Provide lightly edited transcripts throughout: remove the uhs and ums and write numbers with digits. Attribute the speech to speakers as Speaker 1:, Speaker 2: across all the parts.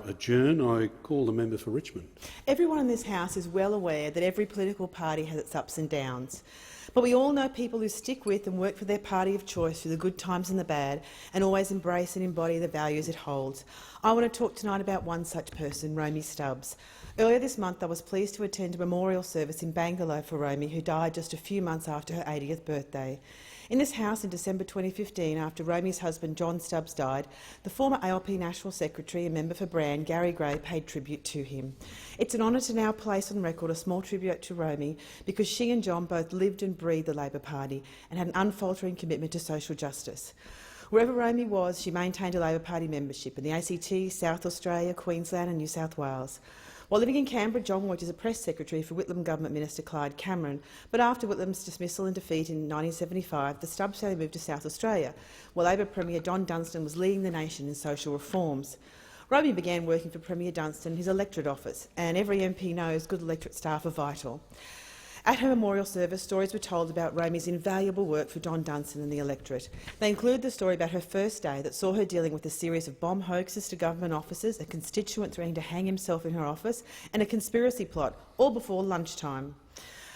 Speaker 1: adjourn, I call the member for Richmond.
Speaker 2: Everyone in this House is well aware that every political party has its ups and downs. But we all know people who stick with and work for their party of choice through the good times and the bad, and always embrace and embody the values it holds. I want to talk tonight about one such person, Romey Stubbs. Earlier this month I was pleased to attend a memorial service in Bangalore for Romey, who died just a few months after her 80th birthday. In this House in December 2015, after Romey's husband John Stubbs died, the former ALP National Secretary and member for Brand, Gary Gray, paid tribute to him. It's an honour to now place on record a small tribute to Romey because she and John both lived and breathed the Labor Party and had an unfaltering commitment to social justice. Wherever Romey was, she maintained a Labor Party membership in the ACT, South Australia, Queensland and New South Wales. While living in Canberra, John worked as a press secretary for Whitlam Government Minister Clyde Cameron, but after Whitlam's dismissal and defeat in 1975, the Stubbs family moved to South Australia, while Labor Premier Don Dunstan was leading the nation in social reforms. Romey began working for Premier Dunstan in his electorate office, and every MP knows good electorate staff are vital. At her memorial service, stories were told about Romey's invaluable work for Don Dunstan and the electorate. They include the story about her first day that saw her dealing with a series of bomb hoaxes to government offices, a constituent threatening to hang himself in her office, and a conspiracy plot, all before lunchtime.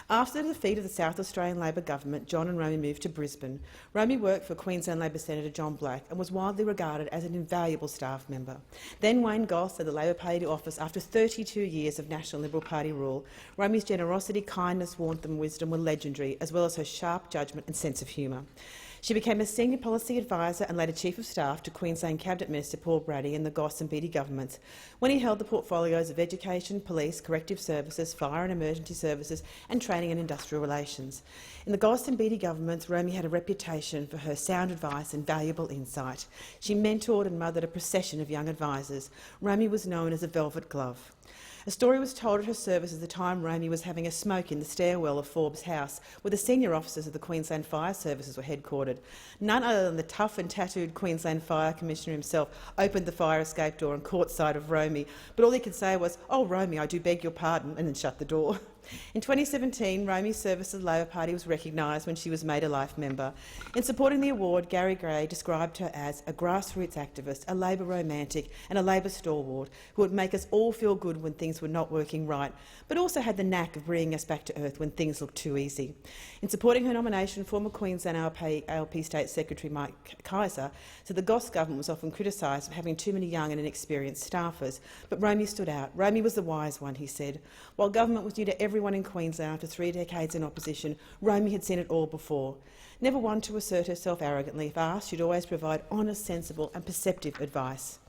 Speaker 2: After the defeat of the South Australian Labor government, John and Romey moved to Brisbane. Romey worked for Queensland Labor Senator John Black and was widely regarded as an invaluable staff member. Then Wayne Goss led the Labor Party to office after 32 years of National Liberal Party rule. Romey's generosity, kindness, warmth and wisdom were legendary, as well as her sharp judgment and sense of humour. She became a senior policy advisor and later Chief of Staff to Queensland Cabinet Minister Paul Brady in the Goss and Beattie governments, when he held the portfolios of Education, Police, Corrective Services, Fire and Emergency Services and Training and Industrial Relations. In the Goss and Beattie governments, Romey had a reputation for her sound advice and valuable insight. She mentored and mothered a procession of young advisors. Romey was known as a velvet glove. A story was told at her service at the time Romey was having a smoke in the stairwell of Forbes House, where the senior officers of the Queensland Fire Services were headquartered. None other than the tough and tattooed Queensland Fire Commissioner himself opened the fire escape door and caught sight of Romey, but all he could say was, "Oh, Romey, I do beg your pardon," and then shut the door. In 2017, Romey's service to the Labor Party was recognised when she was made a life member. In supporting the award, Gary Gray described her as a grassroots activist, a Labor romantic and a Labor stalwart who would make us all feel good when things were not working right, but also had the knack of bringing us back to earth when things looked too easy. In supporting her nomination, former Queensland ALP State Secretary Mike Kaiser said the Goss government was often criticised for having too many young and inexperienced staffers, but Romey stood out. Romey was the wise one, he said. While government was new to everyone in Queensland after 3 decades in opposition, Romey had seen it all before. Never one to assert herself arrogantly. If asked, she'd always provide honest, sensible and perceptive advice.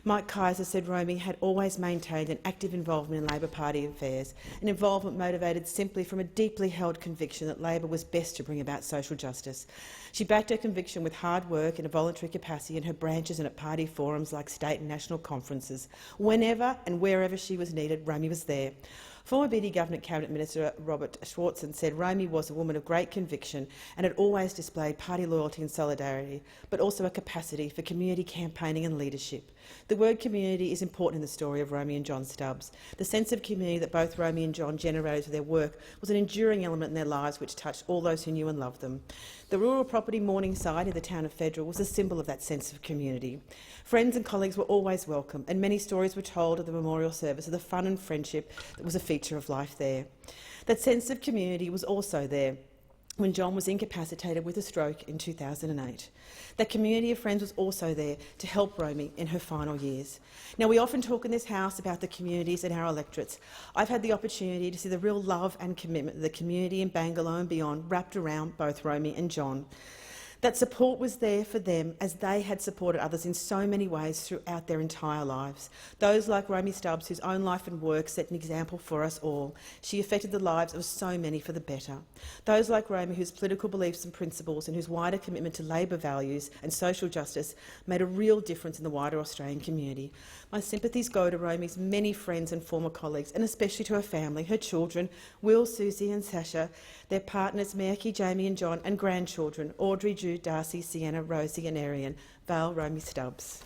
Speaker 2: Mike Kaiser said Romey had always maintained an active involvement in Labor Party affairs, an involvement motivated simply from a deeply held conviction that Labor was best to bring about social justice. She backed her conviction with hard work in a voluntary capacity in her branches and at party forums like state and national conferences. Whenever and wherever she was needed, Romey was there. Former Beattie Government Cabinet Minister Robert Schwartzen said Romey was a woman of great conviction and had always displayed party loyalty and solidarity, but also a capacity for community campaigning and leadership. The word community is important in the story of Romey and John Stubbs. The sense of community that both Romey and John generated through their work was an enduring element in their lives which touched all those who knew and loved them. The rural property mourning site in the town of Federal was a symbol of that sense of community. Friends and colleagues were always welcome, and many stories were told at the memorial service of the fun and friendship that was a feature of life there. That sense of community was also there when John was incapacitated with a stroke in 2008. That community of friends was also there to help Romey in her final years. Now, we often talk in this House about the communities and our electorates. I've had the opportunity to see the real love and commitment of the community in Bangalore and beyond wrapped around both Romey and John. That support was there for them as they had supported others in so many ways throughout their entire lives. Those like Romey Stubbs, whose own life and work set an example for us all. She affected the lives of so many for the better. Those like Romey, whose political beliefs and principles and whose wider commitment to Labor values and social justice made a real difference in the wider Australian community. My sympathies go to Romey's many friends and former colleagues, and especially to her family, her children, Will, Susie and Sasha, their partners Miyaki, Jamie and John, and grandchildren, Audrey, Jude, Darcy, Sienna, Rosie and Arian. Val, Romey Stubbs.